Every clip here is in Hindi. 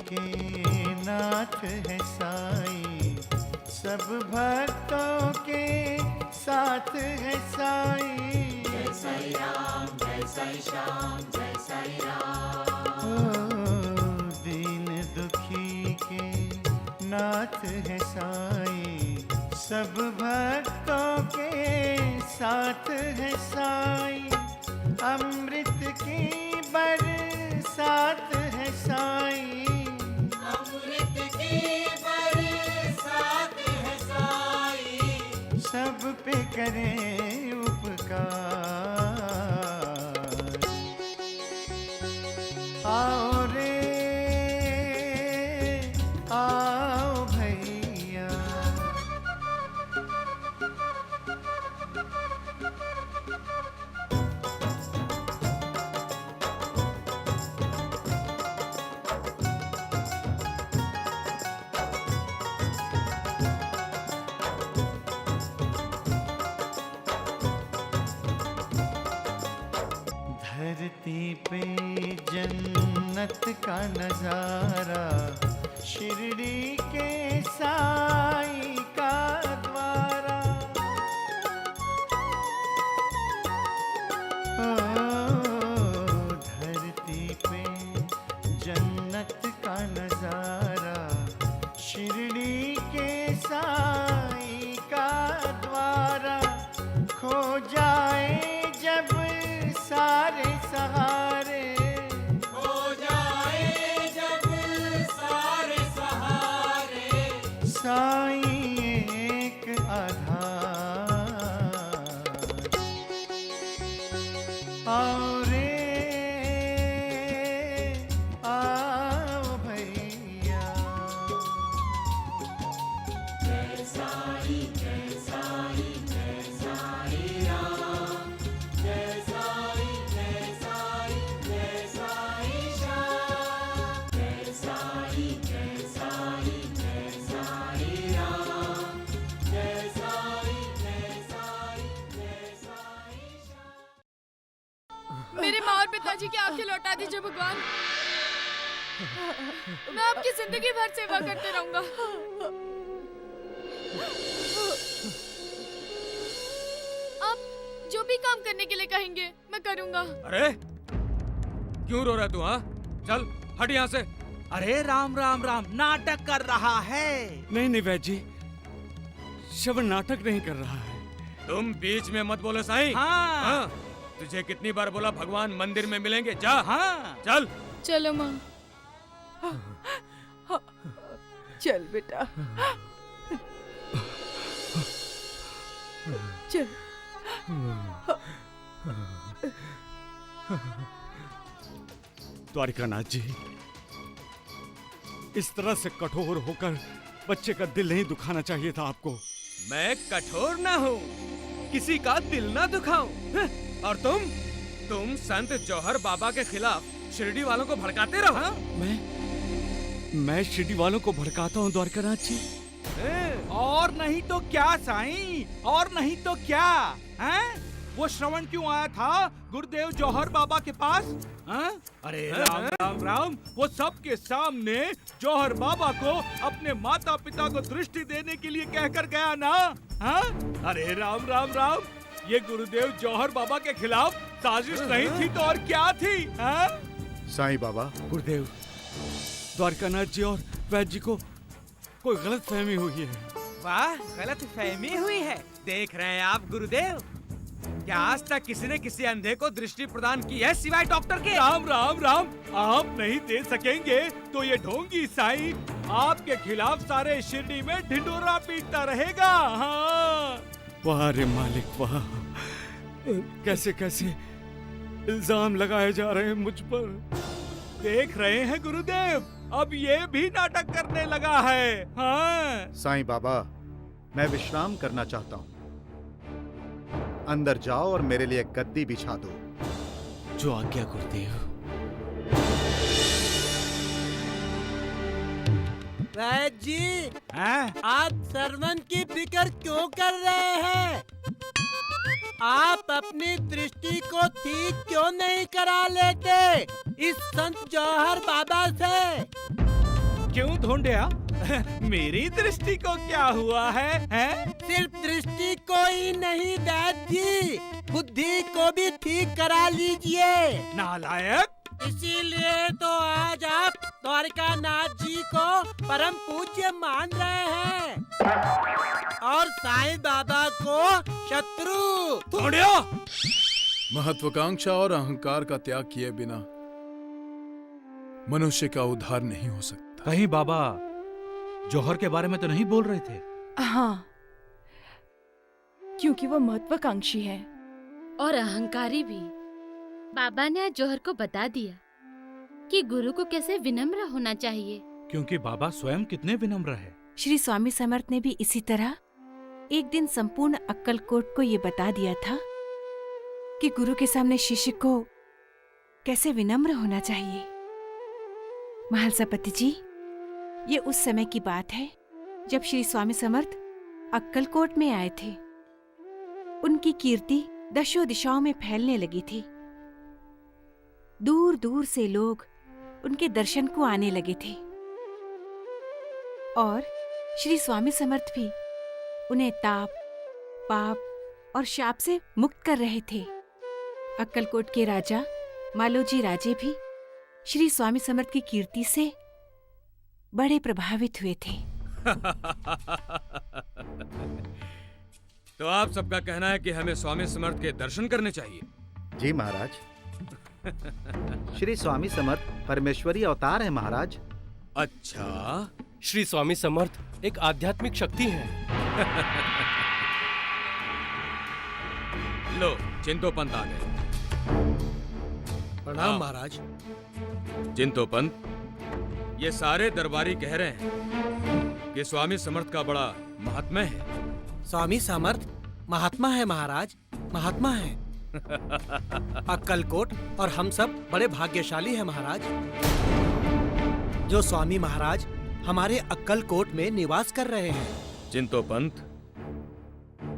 के नाथ है साईं, सब भक्तों के साथ है साईं। जय साईं राम, जय साईं श्याम, जय साईं राम। ओ दीन दुखी के नाथ है साईं, सब भक्तों के साथ है साईं। अमृत की बरसात है साईं, अमृत की बरसात है साईं। सब पे करें उपकार। आओ रे आओ भैया, धरती पे जन्नत का नजारा, शिरडी के साईं का द्वारा। ओ धरती पे जन्नत का नजारा, शिरडी के साईं का द्वारा। खो जाए जब सारे सहारे, हो जाए जब सारे सहारे। साईं एक आधार। आओ रे आओ भैया, जय साईं, जय साईं, जय साईं राम। जय साईं, जय साईं, जय साईं श्याम। जय साईं, जय साईं, जय साईं राम। जय साईं, जय साईं, जय साईं श्याम। मेरे माँ और पिताजी की आंखें लौटा दीजिए भगवान। मैं आपकी जिंदगी भर सेवा करते रहूंगा। आप जो भी काम करने के लिए कहेंगे मैं करूंगा। अरे क्यों रो रहा तू? हाँ चल हट यहाँ से। अरे राम राम राम, नाटक कर रहा है। नहीं नहीं वैद्य जी, श्रवण नाटक नहीं कर रहा है। तुम बीच में मत बोलो साईं। हाँ। हाँ? तुझे कितनी बार बोला भगवान मंदिर में मिलेंगे? जा। हाँ। चल। चलो माँ। चल बेटा, चल। द्वारिकानाथ जी, इस तरह से कठोर होकर बच्चे का दिल नहीं दुखाना चाहिए था आपको। मैं कठोर ना हूँ, किसी का दिल ना दुखाऊं। हं? और तुम संत जौहर बाबा के खिलाफ शिरडी वालों को भड़काते रहो। हाँ? मैं शिरडी वालों को भड़काता हूँ द्वारिकानाथ जी? और नहीं तो क्या साईं, और नहीं तो क्या हैं? वो श्रवण क्यों आया था गुरुदेव जौहर बाबा के पास? हाँ? अरे राम राम राम, वो सबके सामने जौहर बाबा को अपने माता पिता को दृष्टि देने के लिए कहकर गया ना। हाँ? अरे राम राम राम, ये गुरुदेव जौहर बाबा के खिलाफ साजिश नहीं थी तो और क्या थी? हाँ? साईं बाबा, गुरुदेव, द्वारकानाथ जी और वैद्य जी को कोई गलत फहमी हुई है। वाह, गलत फहमी हुई है। देख रहे हैं आप गुरुदेव, क्या आज तक किसी ने किसी अंधे को दृष्टि प्रदान की है सिवाय डॉक्टर के? राम राम राम, आप नहीं दे सकेंगे तो ये ढोंगी साईं आपके खिलाफ सारे शिरडी में ढिंडोरा पीटता रहेगा। हाँ। वाह रे मालिक वाह, कैसे कैसे इल्जाम लगाए जा रहे हैं मुझ पर। देख रहे हैं गुरुदेव, अब ये भी नाटक करने लगा है। हाँ। साईं बाबा, मैं विश्राम करना चाहता हूँ। अंदर जाओ और मेरे लिए गद्दी बिछा दो। जो आज्ञा गुरुदेव। वैद्य जी, हाँ? आप सरवन की फिक्र क्यों कर रहे हैं? आप अपनी दृष्टि को ठीक क्यों नहीं करा लेते इस संत जौहर बाबा से? क्यों ढूंढया? मेरी दृष्टि को क्या हुआ है, हैं? सिर्फ दृष्टि को ही नहीं वैद्य जी, बुद्धि को भी ठीक करा लीजिए। नालायक! इसीलिए तो आज आप द्वारिका नाथ जी को परम पूज्य मान रहे हैं और साईं बाबा को शत्रु। ढूंढया! महत्वाकांक्षा और अहंकार का त्याग किए बिना मनुष्य का उद्धार नहीं हो सकता। कहीं बाबा जौहर के बारे में तो नहीं बोल रहे थे? हाँ, क्योंकि वो महत्वाकांक्षी है और अहंकारी भी। बाबा ने आज जौहर को बता दिया कि गुरु को कैसे विनम्र होना चाहिए। क्योंकि बाबा स्वयं कितने विनम्र है। श्री स्वामी समर्थ ने भी इसी तरह एक दिन संपूर्ण अक्कलकोट को ये बता दिया था कि गुरु के सामने शिष्य को कैसे विनम्र होना चाहिए। महालसापति जी, ये उस समय की बात है जब श्री स्वामी समर्थ अक्कलकोट में आए थे। उनकी कीर्ति दशों दिशाओं में फैलने लगी थी। दूर दूर से लोग उनके दर्शन को आने लगे थे और श्री स्वामी समर्थ भी उन्हें ताप, पाप और शाप से मुक्त कर रहे थे। अक्कलकोट के राजा मालोजी राजे भी श्री स्वामी समर्थ की कीर्ति से बड़े प्रभावित हुए थे। तो आप सबका कहना है कि हमें स्वामी समर्थ के दर्शन करने चाहिए? जी महाराज। श्री स्वामी समर्थ परमेश्वरी अवतार है महाराज। अच्छा, श्री स्वामी समर्थ एक आध्यात्मिक शक्ति है। लो, चिंतोपंत आ गए। प्रणाम महाराज। चिंतोपंत, ये सारे दरबारी कह रहे हैं कि स्वामी समर्थ का बड़ा महात्म्य है। स्वामी समर्थ महात्मा है महाराज, महात्मा है। अक्कलकोट और हम सब बड़े भाग्यशाली हैं महाराज, जो स्वामी महाराज हमारे अक्कलकोट में निवास कर रहे हैं। चिंतोपंत,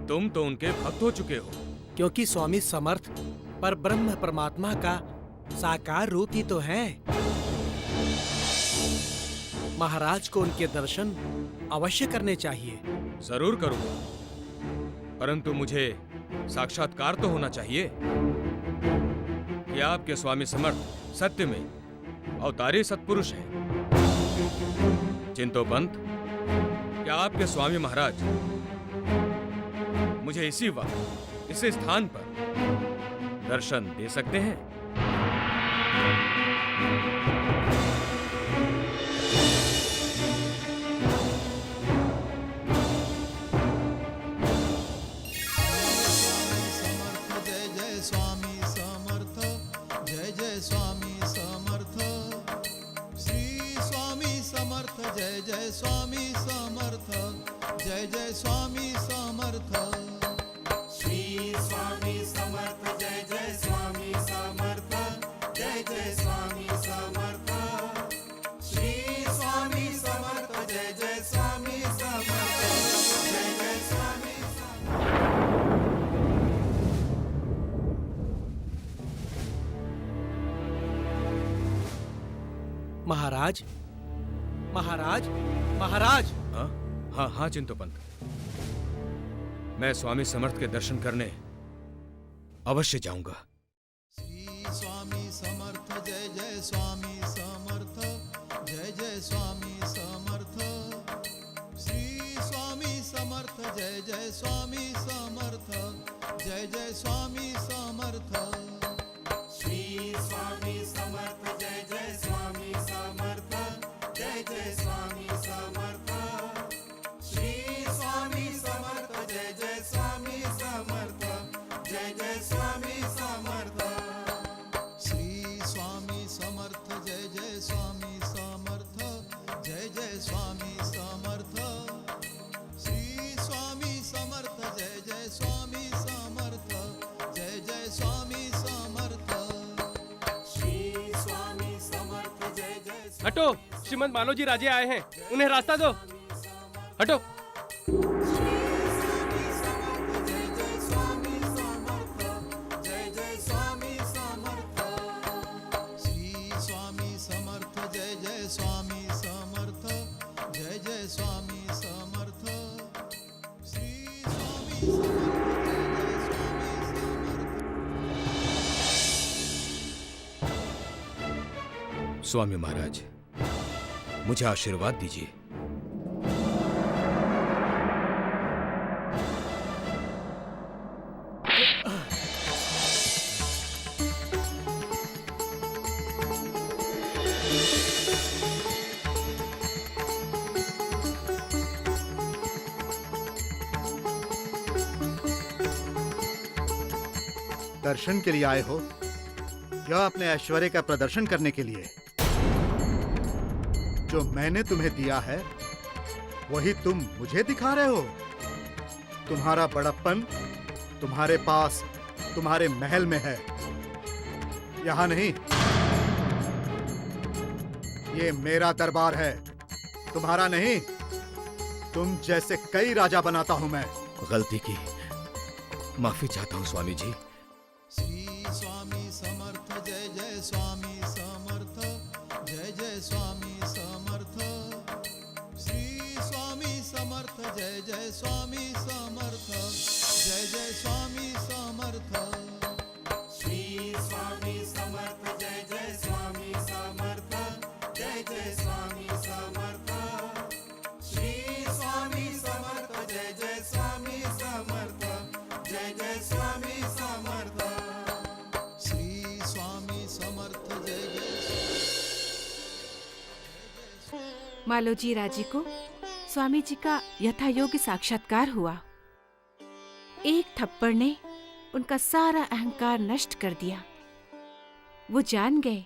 तुम तो उनके भक्त हो चुके हो। क्योंकि स्वामी समर्थ पर ब्रह्म परमात्मा का साकार रूप ही तो है। महाराज को उनके दर्शन अवश्य करने चाहिए। जरूर करूंगा, परंतु मुझे साक्षात्कार तो होना चाहिए कि आपके स्वामी समर्थ सत्य में अवतारी सत्पुरुष हैं। चिंतोपंत, क्या आपके स्वामी महाराज मुझे इसी वक्त इस स्थान पर दर्शन दे सकते हैं? जय जय स्वामी समर्थ, जय जय स्वामी समर्थ। श्री स्वामी समर्थ, जय जय स्वामी समर्थ, जय जय स्वामी समर्थ। श्री स्वामी समर्थ, जय जय स्वामी समर्थ, जय जय स्वामी समर्थ। महाराज, महाराज, महाराज। हाँ हाँ हाँ चिंतोपंत, मैं स्वामी समर्थ के दर्शन करने अवश्य जाऊंगा। श्री स्वामी समर्थ, जय जय स्वामी समर्थ, जय जय स्वामी समर्थ। श्री स्वामी समर्थ, जय जय स्वामी समर्थ, जय जय स्वामी समर्थ। श्री स्वामी समर्थ, जय जय स्वामी समर्थ, जय जय स्वामी समर्थ। श्री स्वामी समर्थ, जय जय स्वामी समर्थ, जय जय स्वामी समर्थ। श्री स्वामी समर्थ, जय जय स्वामी समर्थ, जय जय स्वामी समर्थ। श्री स्वामी समर्थ, जय जय स्वामी समर्थ, जय जय स्वामी समर्थ। श्री स्वामी समर्थ, जय जय। हटो, श्रीमंत मालोजी राजे आए हैं, उन्हें रास्ता दो। हटो। श्री स्वामी समर्थ, जय जय स्वामी समर्थ, जय स्वामी समर्थ श्री स्वामी समर्थ स्वामी महाराज, मुझे आशीर्वाद दीजिए। दर्शन के लिए आए हो या अपने ऐश्वर्य का प्रदर्शन करने के लिए? जो मैंने तुम्हें दिया है वही तुम मुझे दिखा रहे हो। तुम्हारा बड़प्पन तुम्हारे पास, तुम्हारे महल में है, यहां नहीं। ये मेरा दरबार है, तुम्हारा नहीं। तुम जैसे कई राजा बनाता हूं मैं। गलती की, माफी चाहता हूं स्वामी जी। श्री स्वामी समर्थ जय जय स्वामी समर्थ जय जय स्वामी समर्थ श्री स्वामी समर्थ जय जय स्वामी समर्थ जय जय स्वामी समर्थ श्री स्वामी समर्थ जय जय स्वामी समर्थ जय जय स्वामी समर्थ श्री स्वामी समर्थ जय जय स्वामी समर्थ जय जय स्वामी समर्थ श्री स्वामी समर्थ जय जय। मालोजी राजे को स्वामी जी का यथायोग्य साक्षात्कार हुआ। एक थप्पड़ ने उनका सारा अहंकार नष्ट कर दिया। वो जान गए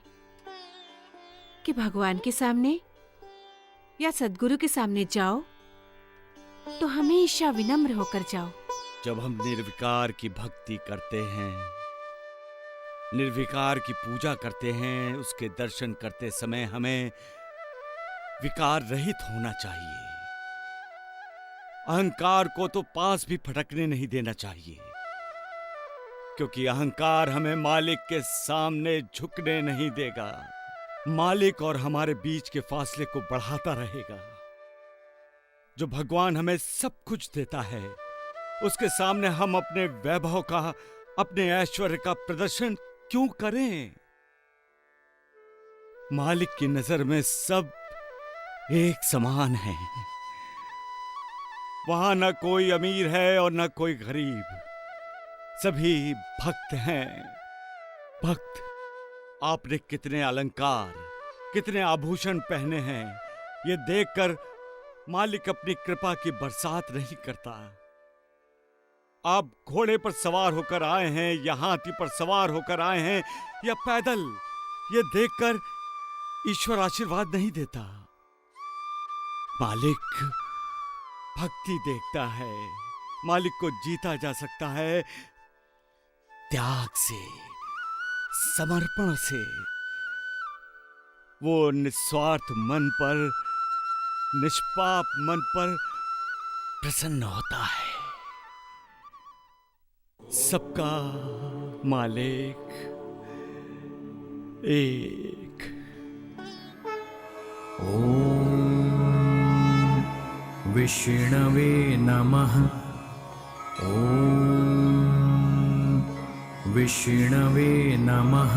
कि भगवान के सामने या सद्गुरु के सामने जाओ तो हमेशा विनम्र होकर जाओ। जब हम निर्विकार की भक्ति करते हैं, निर्विकार की पूजा करते हैं, उसके दर्शन करते समय हमें विकार रहित होना चाहिए। अहंकार को तो पास भी फटकने नहीं देना चाहिए, क्योंकि अहंकार हमें मालिक के सामने झुकने नहीं देगा। मालिक और हमारे बीच के फासले को बढ़ाता रहेगा। जो भगवान हमें सब कुछ देता है, उसके सामने हम अपने वैभव का, अपने ऐश्वर्य का प्रदर्शन क्यों करें? मालिक की नजर में सब एक समान है। वहां न कोई अमीर है और न कोई गरीब, सभी भक्त हैं। भक्त, आपने कितने अलंकार, कितने आभूषण पहने हैं, ये देखकर मालिक अपनी कृपा की बरसात नहीं करता। आप घोड़े पर सवार होकर आए हैं या हाथी पर सवार होकर आए हैं या पैदल, ये देखकर ईश्वर आशीर्वाद नहीं देता। मालिक भक्ति देखता है। मालिक को जीता जा सकता है त्याग से, समर्पण से। वो निस्वार्थ मन पर, निष्पाप मन पर प्रसन्न होता है। सबका मालिक एक। विष्णवे नमः। ओम विष्णवे नमः।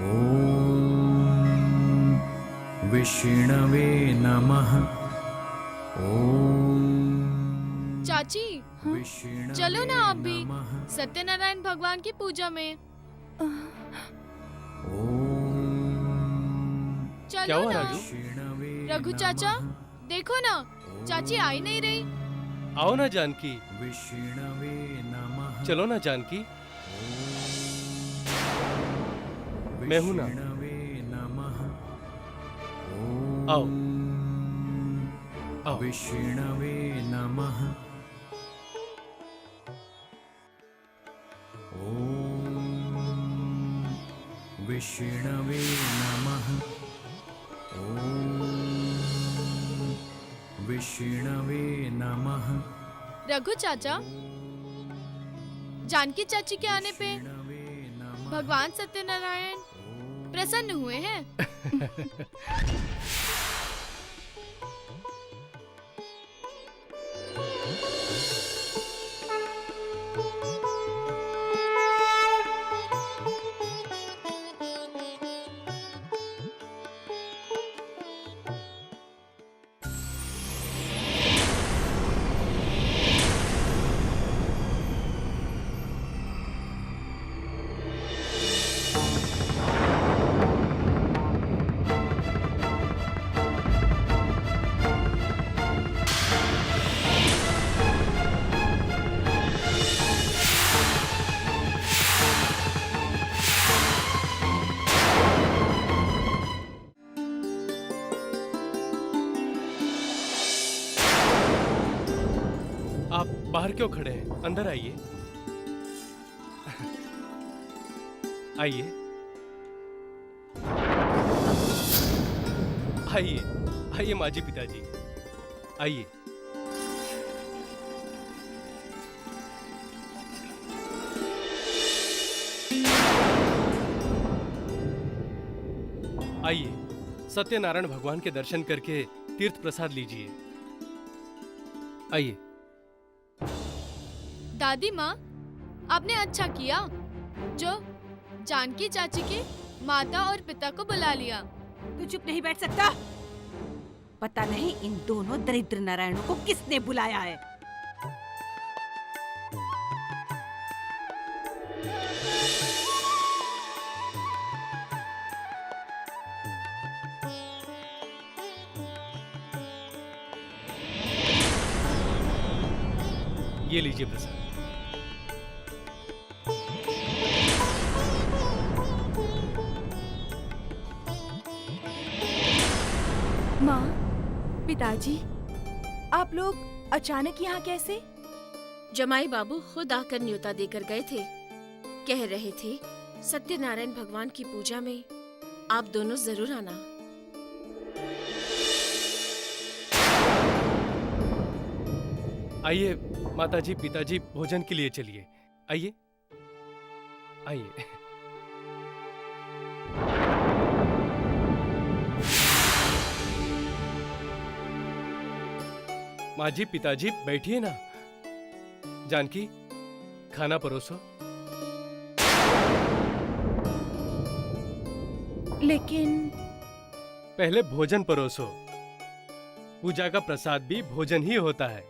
ओम विष्णवे नमः। ओम चाची, चलो ना आप भी सत्यनारायण भगवान की पूजा में। क्या चलो हुआ ना राजू? रघु चाचा, देखो ना चाची आ ही नहीं रही। आओ ना जानकी, चलो ना जानकी, मैं हूं ना। आओ आओ। विष्णवे नमः। ओम विष्णवे नमः। ओम विष्णवे नमः। रघु चाचा, जानकी चाची के आने पे भगवान सत्यनारायण प्रसन्न हुए हैं। आप बाहर क्यों खड़े हैं? अंदर आइए। आइए आइए आइए माँ जी, पिताजी आइए। आइए, सत्यनारायण भगवान के दर्शन करके तीर्थ प्रसाद लीजिए। आइए। दादी माँ, आपने अच्छा किया जो जानकी चाची के माता और पिता को बुला लिया। तू चुप नहीं बैठ सकता? पता नहीं इन दोनों दरिद्र नारायणों को किसने बुलाया है। ये लीजिए प्रसाद। माँ, पिताजी, आप लोग अचानक यहाँ कैसे? जमाई बाबू खुद आकर न्योता देकर गए थे। कह रहे थे सत्यनारायण भगवान की पूजा में आप दोनों जरूर आना। आइए माताजी, पिताजी, भोजन के लिए चलिए। आइए आइए। माँ जी, पिताजी बैठिए ना। जानकी, खाना परोसो। लेकिन पहले भोजन परोसो। पूजा का प्रसाद भी भोजन ही होता है।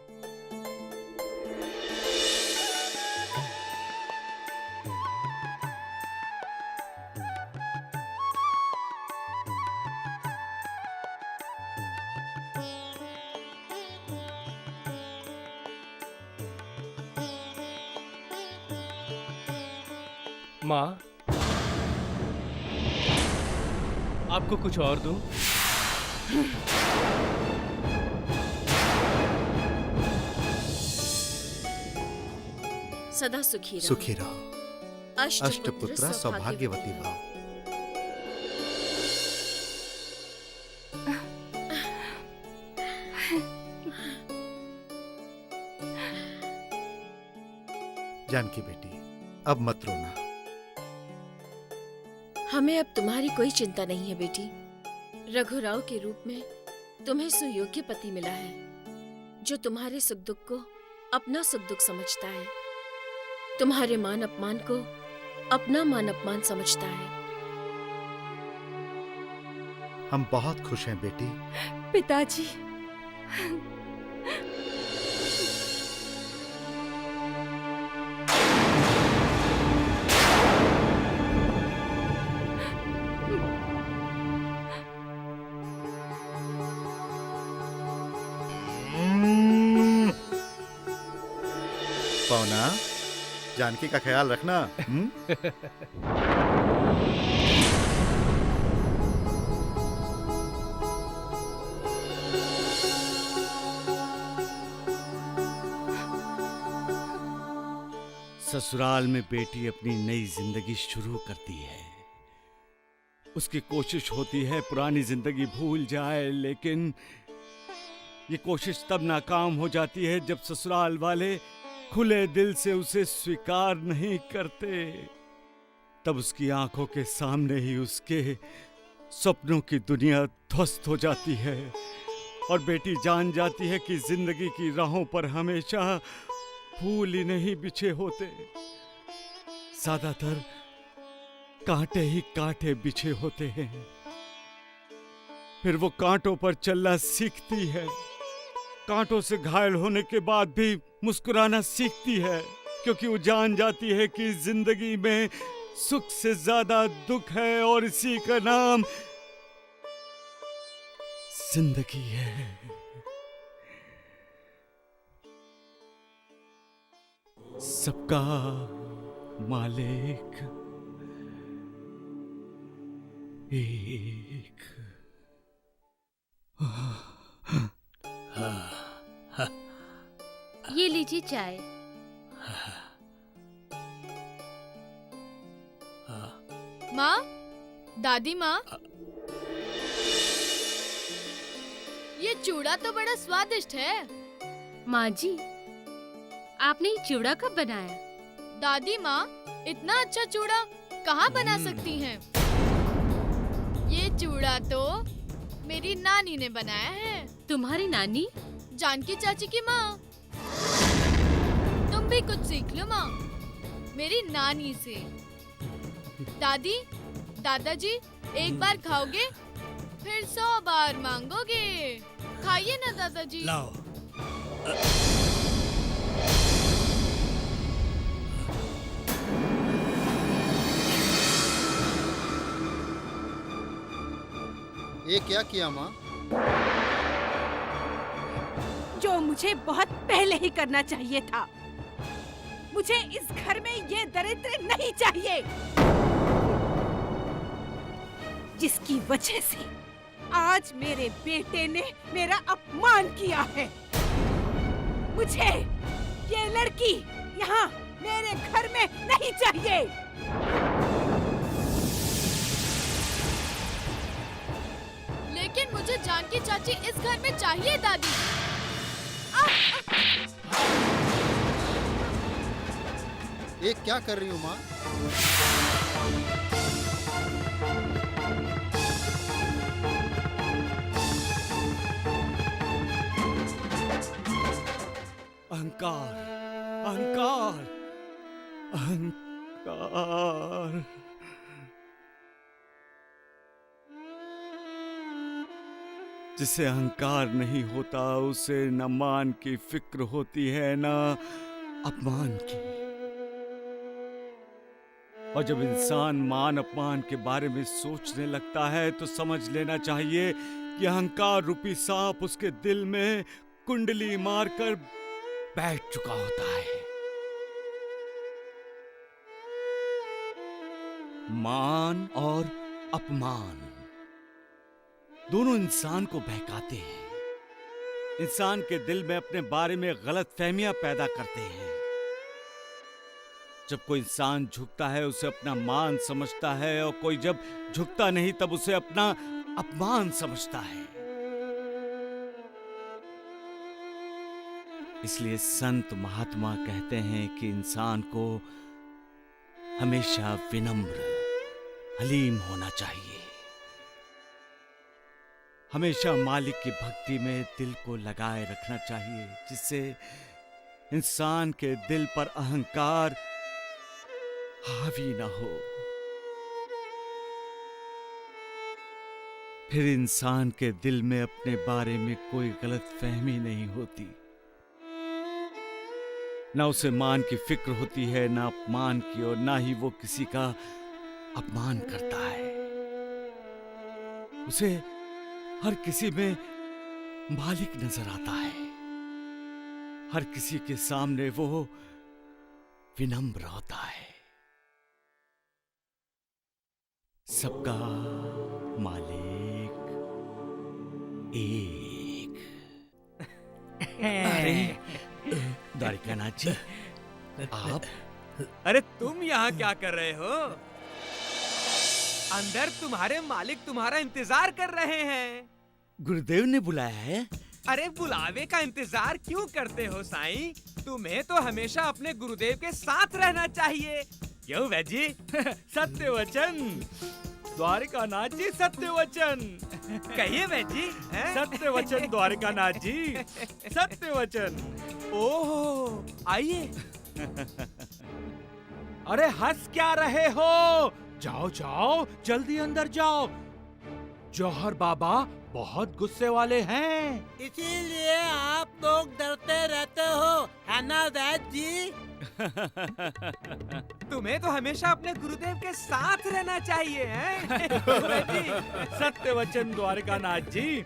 माँ, आपको कुछ और दूं? सदा सुखी रहो। सुखी रहो। अष्टपुत्र सौभाग्यवती भव। जानकी बेटी, अब मत रोना। हमें अब तुम्हारी कोई चिंता नहीं है बेटी। रघुराव के रूप में तुम्हें सुयोग्य पति मिला है, जो तुम्हारे सुख दुख को अपना सुख दुख समझता है, तुम्हारे मान अपमान को अपना मान अपमान समझता है। हम बहुत खुश हैं बेटी। पिताजी, पौना, जानकी का ख्याल रखना। ससुराल में बेटी अपनी नई जिंदगी शुरू करती है। उसकी कोशिश होती है पुरानी जिंदगी भूल जाए, लेकिन ये कोशिश तब नाकाम हो जाती है जब ससुराल वाले खुले दिल से उसे स्वीकार नहीं करते। तब उसकी आंखों के सामने ही उसके सपनों की दुनिया ध्वस्त हो जाती है और बेटी जान जाती है कि जिंदगी की राहों पर हमेशा फूल ही नहीं बिछे होते, ज्यादातर कांटे ही कांटे बिछे होते हैं। फिर वो कांटों पर चलना सीखती है। कांटों से घायल होने के बाद भी मुस्कुराना सीखती है, क्योंकि वो जान जाती है कि जिंदगी में सुख से ज्यादा दुख है और इसी का नाम जिंदगी है। सबका मालिक एक। ये लीजिए लीजिए चाय। माँ, दादी माँ, ये चूड़ा तो बड़ा स्वादिष्ट है। माँ जी, आपने ये चूड़ा कब बनाया? दादी माँ, इतना अच्छा चूड़ा कहाँ बना सकती हैं? ये चूड़ा तो मेरी नानी ने बनाया है। तुम्हारी नानी? जानकी चाची की माँ। तुम भी कुछ सीख लो माँ, मेरी नानी से। दादी, दादाजी, एक बार खाओगे फिर 100 बार मांगोगे। खाइए ना दादाजी। लाओ। ये क्या किया माँ? जो मुझे बहुत पहले ही करना चाहिए था। मुझे इस घर में ये दरिद्र नहीं चाहिए, जिसकी वजह से आज मेरे बेटे ने मेरा अपमान किया है। मुझे ये लड़की यहाँ मेरे घर में नहीं चाहिए। लेकिन मुझे जानकी चाची इस घर में चाहिए दादी। ये क्या कर रही हूँ माँ? अहंकार, अहंकार, अहंकार। जिसे अहंकार नहीं होता उसे न मान की फिक्र होती है न अपमान की। और जब इंसान मान अपमान के बारे में सोचने लगता है तो समझ लेना चाहिए कि अहंकार रूपी सांप उसके दिल में कुंडली मारकर बैठ चुका होता है। मान और अपमान दोनों इंसान को बहकाते हैं, इंसान के दिल में अपने बारे में गलत फहमियां पैदा करते हैं। जब कोई इंसान झुकता है उसे अपना मान समझता है, और कोई जब झुकता नहीं तब उसे अपना अपमान समझता है। इसलिए संत महात्मा कहते हैं कि इंसान को हमेशा विनम्र, हलीम होना चाहिए। हमेशा मालिक की भक्ति में दिल को लगाए रखना चाहिए, जिससे इंसान के दिल पर अहंकार हावी ना हो। फिर इंसान के दिल में अपने बारे में कोई गलत फहमी नहीं होती, ना उसे मान की फिक्र होती है, ना अपमान की, और ना ही वो किसी का अपमान करता है। उसे हर किसी में मालिक नजर आता है। हर किसी के सामने वो विनम्र होता है। सबका मालिक एक। अरे द्वारिकानाथ जी, आप? अरे तुम यहाँ क्या कर रहे हो? अंदर तुम्हारे मालिक तुम्हारा इंतजार कर रहे हैं। गुरुदेव ने बुलाया है? अरे बुलावे का इंतजार क्यों करते हो साईं? तुम्हें तो हमेशा अपने गुरुदेव के साथ रहना चाहिए। क्यों वैजी? सत्य वचन द्वारिकानाथ जी, सत्य वचन। कहिए वैजी। सत्य वचन द्वारिकानाथ जी, सत्य वचन। ओह, आइए। अरे हंस क्या रहे हो? जाओ जाओ, जल्दी अंदर जाओ। जौहर बाबा बहुत गुस्से वाले हैं। इसीलिए आप लोग डरते रहते हो, है ना वैद्य जी? तुम्हें तो हमेशा अपने गुरुदेव के साथ रहना चाहिए, हैं? सत्य वचन द्वारिकानाथ जी,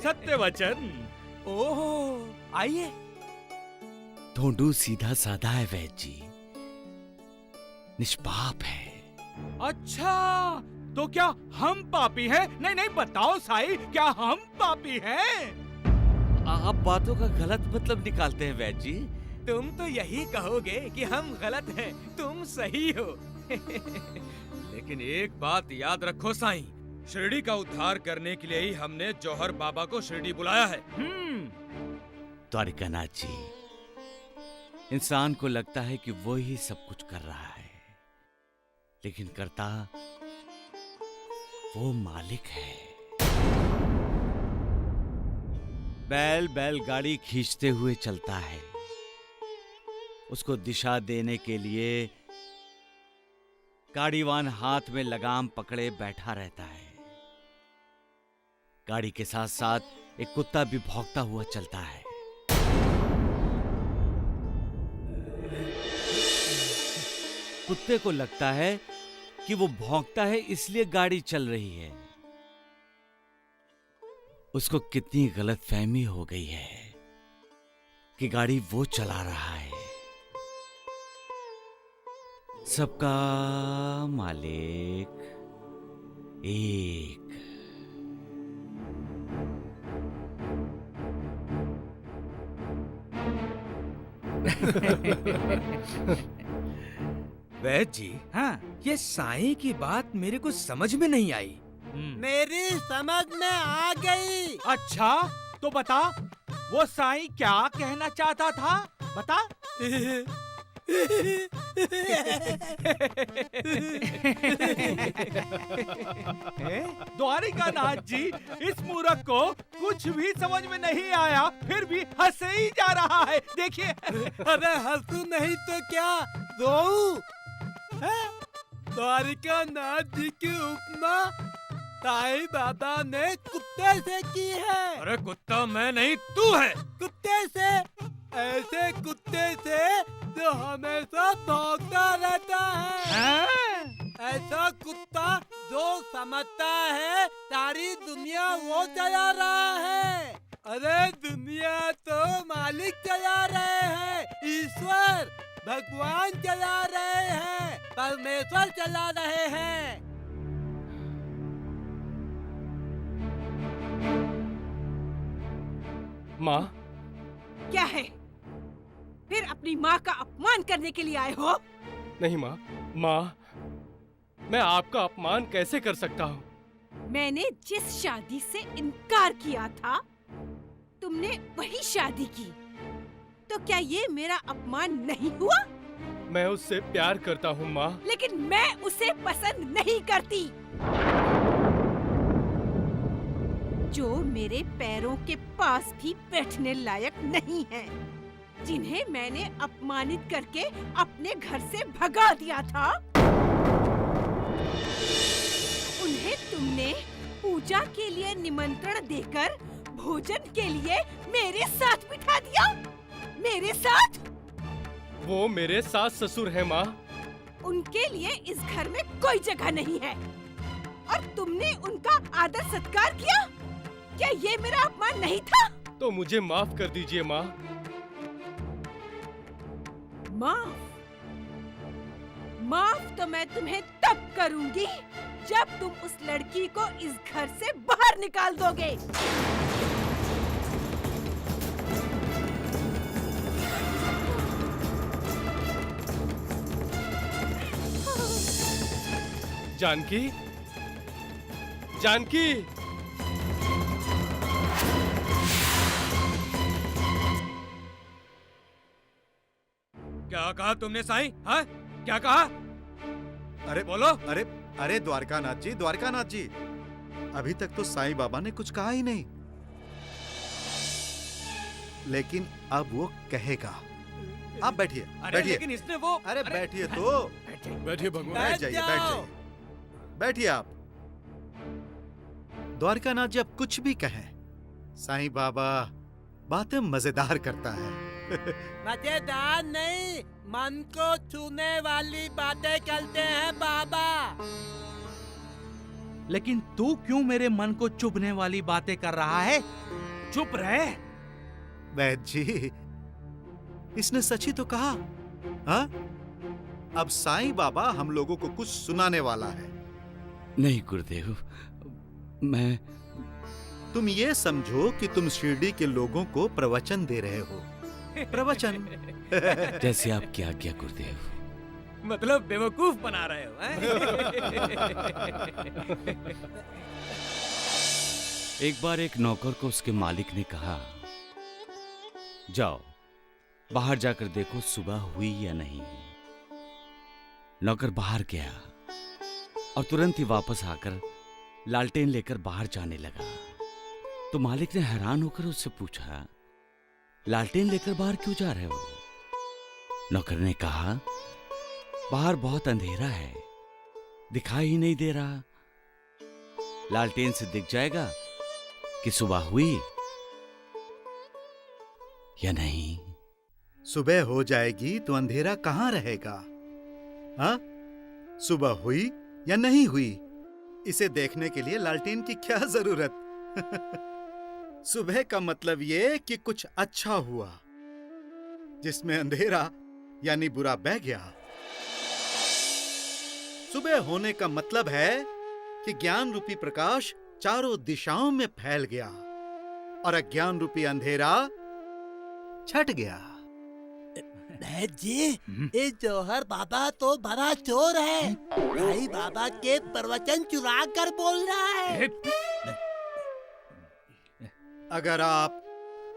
सत्य वचन। ओह, आइए। ढोंडू सीधा साधा है वैद्य जी, निष्पाप है। अच्छा, तो क्या हम पापी हैं? नहीं नहीं, बताओ साईं, क्या हम पापी हैं? आप बातों का गलत मतलब निकालते हैं वैद्य जी। तुम तो यही कहोगे कि हम गलत हैं, तुम सही हो। लेकिन एक बात याद रखो साईं, शिरडी का उद्धार करने के लिए ही हमने जौहर बाबा को शिरडी बुलाया है। द्वारिकानाथ जी, इंसान को लगता है कि वो ही सब कुछ कर रहा है, लेकिन करता वो मालिक है। बैल गाड़ी खींचते हुए चलता है, उसको दिशा देने के लिए गाड़ीवान हाथ में लगाम पकड़े बैठा रहता है। गाड़ी के साथ साथ एक कुत्ता भी भौंकता हुआ चलता है। कुत्ते को लगता है कि वो भौंकता है इसलिए गाड़ी चल रही है। उसको कितनी गलतफहमी हो गई है कि गाड़ी वो चला रहा है। सबका मालिक एक। वैद्य जी, हाँ, ये साईं की बात मेरे को समझ में नहीं आई। मेरी समझ में आ गई। अच्छा तो बता, वो साईं क्या कहना चाहता था, बता। द्वारिकानाथ जी, इस मूर्ख को कुछ भी समझ में नहीं आया, फिर भी हंसे ही जा रहा है। देखिए। अरे हंसू नहीं तो क्या रोऊं? द्वारिकानाथ जी की उपमा साईं बाबा ने कुत्ते से की है। अरे कुत्ता मैं नहीं, तू है। कुत्ते से? ऐसे कुत्ते से जो हमेशा भौंकता रहता है। ऐसा कुत्ता जो समझता है सारी दुनिया वो चला रहा है। अरे दुनिया तो मालिक चला रहे हैं, ईश्वर भगवान चला रहे हैं, परमेश्वर चला रहे हैं। माँ, क्या है? फिर अपनी माँ का अपमान करने के लिए आए हो? नहीं माँ, मैं आपका अपमान कैसे कर सकता हूँ? मैंने जिस शादी से इनकार किया था, तुमने वही शादी की, तो क्या ये मेरा अपमान नहीं हुआ? मैं उससे प्यार करता हूँ माँ। लेकिन मैं उसे पसंद नहीं करती। जो मेरे पैरों के पास भी बैठने लायक नहीं है, जिन्हें मैंने अपमानित करके अपने घर से भगा दिया था, उन्हें तुमने पूजा के लिए निमंत्रण देकर भोजन के लिए मेरे साथ बिठा दिया। मेरे साथ? वो मेरे सास ससुर है माँ। उनके लिए इस घर में कोई जगह नहीं है, और तुमने उनका आदर सत्कार किया। क्या ये मेरा अपमान नहीं था? तो मुझे माफ कर दीजिए माँ। माफ तो मैं तुम्हें तब करूंगी जब तुम उस लड़की को इस घर से बाहर निकाल दोगे। जानकी, जानकी। क्या कहा तुमने साईं? हाँ? क्या कहा? अरे बोलो। अरे द्वारकानाथ जी, द्वारकानाथ जी, अभी तक तो साईं बाबा ने कुछ कहा ही नहीं, लेकिन अब वो कहेगा। आप बैठिए, बैठिए। लेकिन इसने वो, अरे बैठिए तो। बैठिए भगवान। बैठ जाइए। बैठिए आप। द्वारकानाथ जी अब कुछ भी कहें, साईं बाबा बातें मजेदार करता है। मजेदार नहीं, मन को छूने वाली बातें करते हैं बाबा। लेकिन तू क्यों मेरे मन को चुभने वाली बातें कर रहा है? चुप रहे। वैद्य जी, इसने सच ही तो कहा। हाँ? अब साईं बाबा हम लोगों को कुछ सुनाने वाला है। नहीं गुरुदेव, तुम ये समझो कि तुम शिरडी के लोगों को प्रवचन दे रहे हो, प्रवचन। जैसे आपकी आज्ञा गुरुदेव। मतलब बेवकूफ बना रहे हो हैं? एक बार एक नौकर को उसके मालिक ने कहा, जाओ बाहर जाकर देखो सुबह हुई या नहीं। नौकर बाहर गया और तुरंत ही वापस आकर लालटेन लेकर बाहर जाने लगा। तो मालिक ने हैरान होकर उससे पूछा, लालटेन लेकर बाहर क्यों जा रहे हो? नौकर ने कहा, बाहर बहुत अंधेरा है, दिखाई ही नहीं दे रहा। लालटेन से दिख जाएगा कि सुबह हुई या नहीं। सुबह हो जाएगी तो अंधेरा कहाँ रहेगा? हाँ, सुबह हुई या नहीं हुई, इसे देखने के लिए लालटेन की क्या जरूरत? सुबह का मतलब ये कि कुछ अच्छा हुआ, जिसमें अंधेरा यानी बुरा बह गया। सुबह होने का मतलब है कि ज्ञान रूपी प्रकाश चारों दिशाओं में फैल गया और अज्ञान रूपी अंधेरा छट गया। जी, ये जौहर बाबा तो बड़ा चोर है। भाई बाबा के प्रवचन चुरा कर बोल रहा है। अगर आप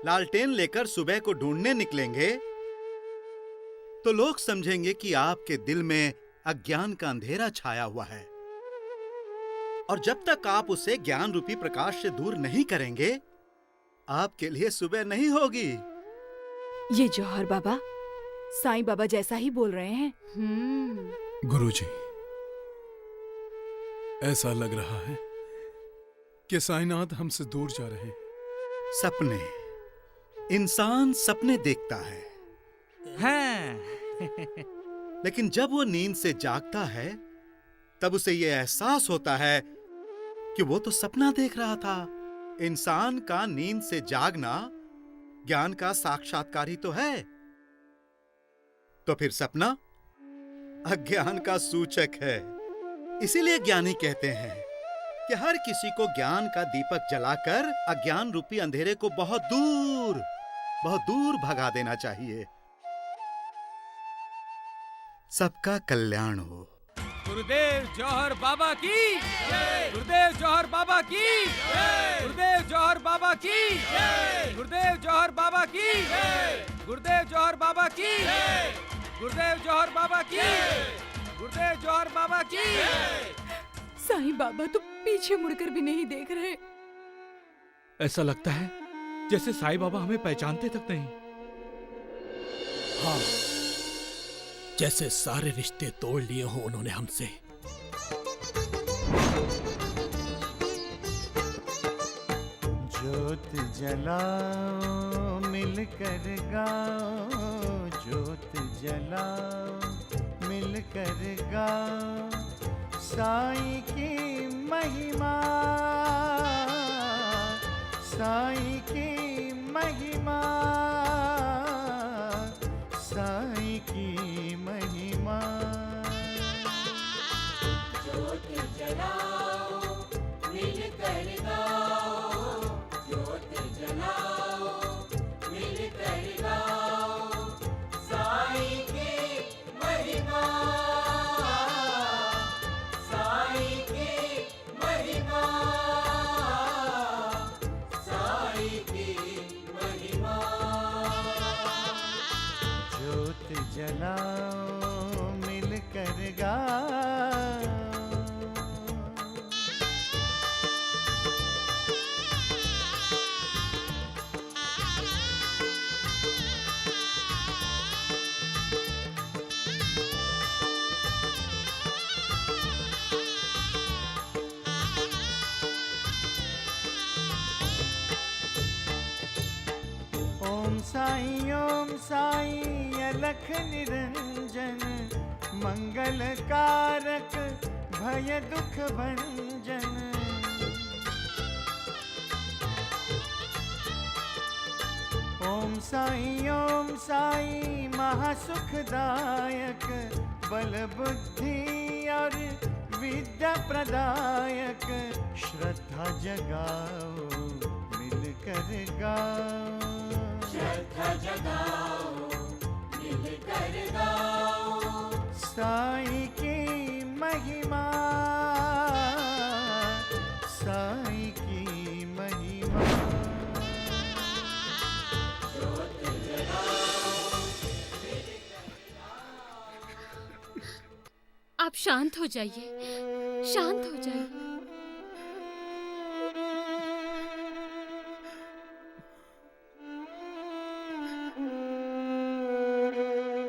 लालटेन लेकर सुबह को ढूंढने निकलेंगे तो लोग समझेंगे कि आपके दिल में अज्ञान का अंधेरा छाया हुआ है, और जब तक आप उसे ज्ञान रूपी प्रकाश से दूर नहीं करेंगे, आपके लिए सुबह नहीं होगी। ये जौहर बाबा साईं बाबा जैसा ही बोल रहे हैं। गुरुजी, ऐसा लग रहा है कि साईनाथ हमसे दूर जा रहे हैं। सपने, इंसान सपने देखता है। हाँ। लेकिन जब वो नींद से जागता है तब उसे ये एहसास होता है कि वो तो सपना देख रहा था। इंसान का नींद से जागना ज्ञान का साक्षात्कार ही तो है। तो फिर सपना अज्ञान का सूचक है। इसीलिए ज्ञानी कहते हैं कि हर किसी को ज्ञान का दीपक जलाकर अज्ञान रूपी अंधेरे को बहुत दूर भगा देना चाहिए। सबका कल्याण हो। गुरुदेव जौहर बाबा की जय। गुरुदेव जौहर बाबा की जय। गुरुदेव जौहर बाबा की जय। गुरुदेव जौहर बाबा की जय। गुरुदेव जौहर बाबा की जय। गुरुदेव जौहर बाबा की जय। गुरुदेव जौहर बाबा की जय। साईं बाबा तो पीछे मुड़कर भी नहीं देख रहे। ऐसा लगता है जैसे साईं बाबा हमें पहचानते तक नहीं। हाँ, जैसे सारे रिश्ते तोड़ लिए हो उन्होंने हमसे। ज्योत जलाओ मिलकर गाओ, ज्योत जलाओ मिलकर गाओ, साईं की महिमा, साईं की महिमा, साईं की महिमा। ज्योत जलाओ मिलकर गाओ, ज्योत जलाओ मिलकर गाओ, साईं की महिमा, साईं की महिमा, साईं की महिमा। ज्योत जलाओ मिलकर गाओ। ओम साईं अलख निरंजन, मंगल कारक भय दुख भंजन। ओम साईं महासुखदायक, बल बुद्धि और विद्या प्रदायक। श्रद्धा जगाओ मिलकर गाओ, श्रद्धा जगाओ शांत हो जाइए, शांत हो जाइए।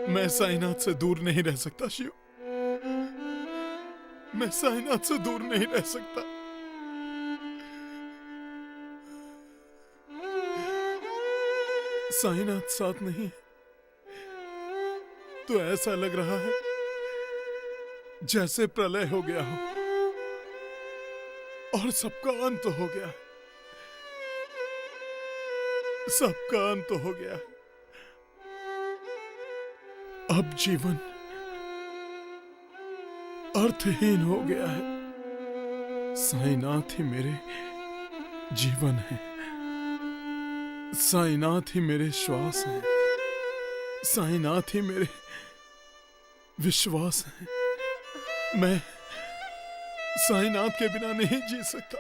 मैं साईनाथ से दूर नहीं रह सकता शिव, मैं साईनाथ से दूर नहीं रह सकता। साईनाथ साथ नहीं तो ऐसा लग रहा है जैसे प्रलय हो गया हो और सबका अंत हो गया, सबका अंत हो गया। अब जीवन अर्थहीन हो गया है। साईनाथ ही मेरे जीवन है, साईनाथ ही मेरे श्वास हैं, साईनाथ ही मेरे विश्वास हैं। मैं साईनाथ के बिना नहीं जी सकता,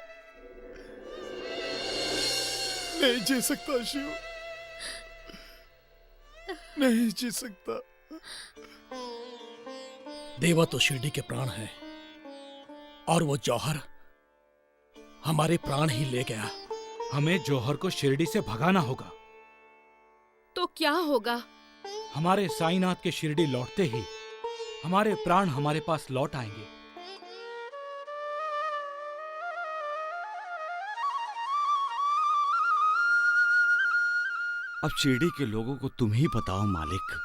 नहीं जी सकता शिव, नहीं जी सकता। देवा तो शिरडी के प्राण है और वो जौहर हमारे प्राण ही ले गया। हमें जौहर को शिरडी से भगाना होगा। तो क्या होगा? हमारे साईनाथ के शिरडी लौटते ही हमारे प्राण हमारे पास लौट आएंगे। अब शिरडी के लोगों को तुम ही बताओ मालिक,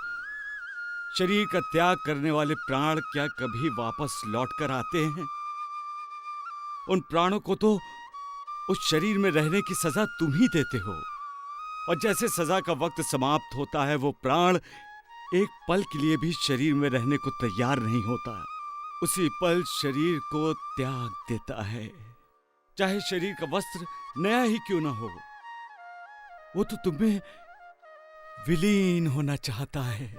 शरीर का त्याग करने वाले प्राण क्या कभी वापस लौट कर आते हैं? उन प्राणों को तो उस शरीर में रहने की सजा तुम ही देते हो, और जैसे सजा का वक्त समाप्त होता है वो प्राण एक पल के लिए भी शरीर में रहने को तैयार नहीं होता, उसी पल शरीर को त्याग देता है। चाहे शरीर का वस्त्र नया ही क्यों ना हो, वो तो तुम्हें विलीन होना चाहता है,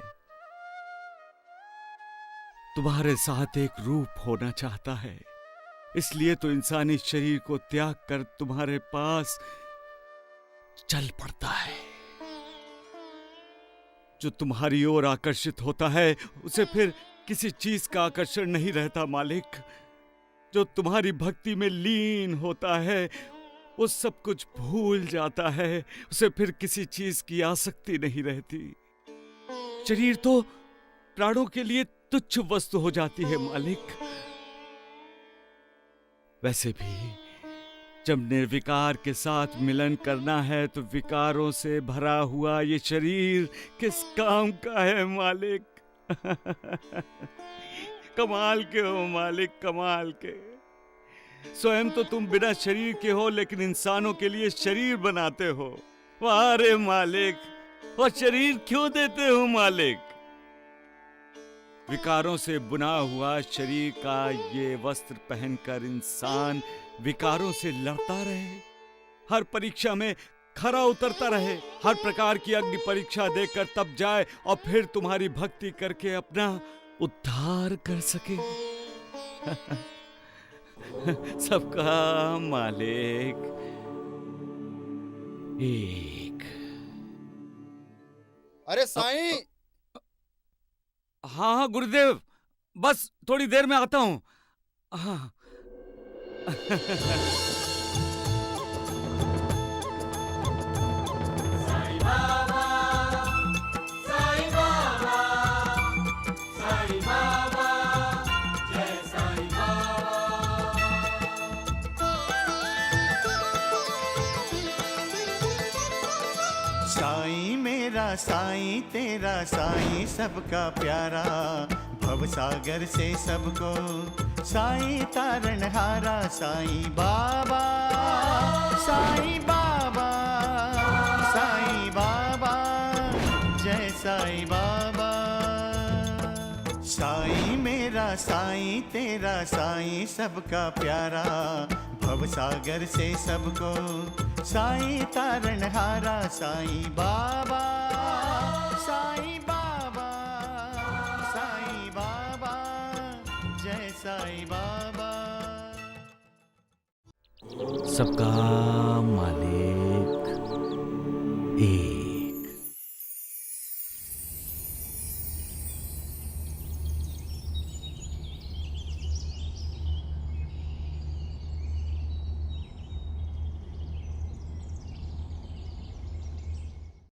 तुम्हारे साथ एक रूप होना चाहता है। इसलिए तो इंसानी शरीर को त्याग कर तुम्हारे पास चल पड़ता है। जो तुम्हारी ओर आकर्षित होता है उसे फिर किसी चीज का आकर्षण नहीं रहता मालिक। जो तुम्हारी भक्ति में लीन होता है वो सब कुछ भूल जाता है, उसे फिर किसी चीज की आसक्ति नहीं रहती। शरीर तो प्राणों के लिए तुच्छ वस्तु हो जाती है मालिक। वैसे भी जब निर्विकार के साथ मिलन करना है तो विकारों से भरा हुआ ये शरीर किस काम का है मालिक? कमाल के हो मालिक, कमाल के। स्वयं तो तुम बिना शरीर के हो लेकिन इंसानों के लिए शरीर बनाते हो। वाह रे मालिक, और शरीर क्यों देते हो मालिक? विकारों से बुना हुआ शरीर का ये वस्त्र पहनकर इंसान विकारों से लड़ता रहे, हर परीक्षा में खरा उतरता रहे, हर प्रकार की अग्नि परीक्षा देकर तब जाए और फिर तुम्हारी भक्ति करके अपना उद्धार कर सके। सबका मालिक एक। अरे साईं! हाँ हाँ गुरुदेव, बस थोड़ी देर में आता हूँ। हाँ। साईं बाबा, साईं बाबा, साईं बाबा, जय साईं बाबा। साईं मेरा साईं तेरा साईं सबका प्यारा, भवसागर से सबको साईं तारणहारा। साईं बाबा, साईं बाबा, साईं बाबा, जय साईं बाबा। साईं मेरा साईं तेरा साईं सबका प्यारा, भवसागर से सबको साईं तारणहारा। साईं बाबा, साईं बाबा, साईं बाबा, जय साईं बाबा। सबका मालिक एक।